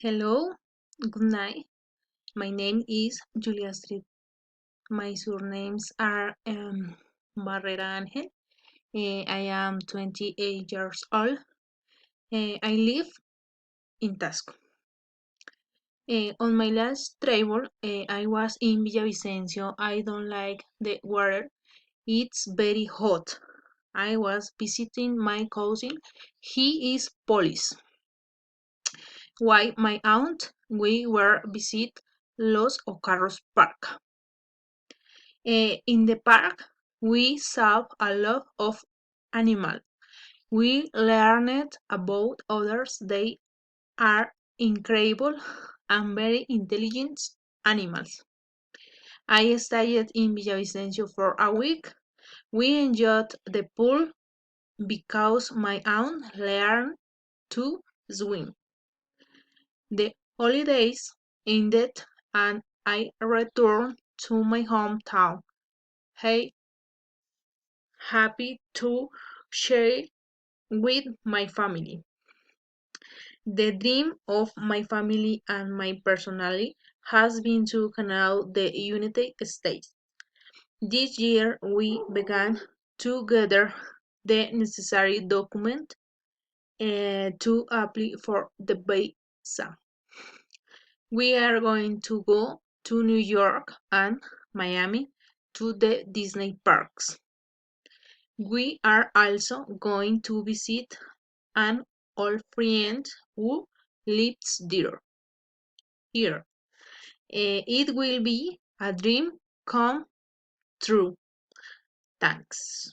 Hello, good night. My name is Julia Street. My surnames are Barrera Angel. I am 28 years old. I live in Tasco. On my last travel, I was in Villavicencio. I don't like the weather. It's very hot. I was visiting my cousin. He is police. Why my aunt? We were visit Los Ocarros Park. In the park, we saw a lot of animals. We learned about others. They are incredible and very intelligent animals. I stayed in Villavicencio for a week. We enjoyed the pool because my aunt learned to swim. The holidays ended and I returned to my hometown. Hey, happy to share with my family. The dream of my family and my personality has been to Canada, the United States. This year we began to gather the necessary document to apply for the visa. We are going to go to New York and Miami to the Disney parks. We are also going to visit an old friend who lives there. Here. It will be a dream come true. Thanks.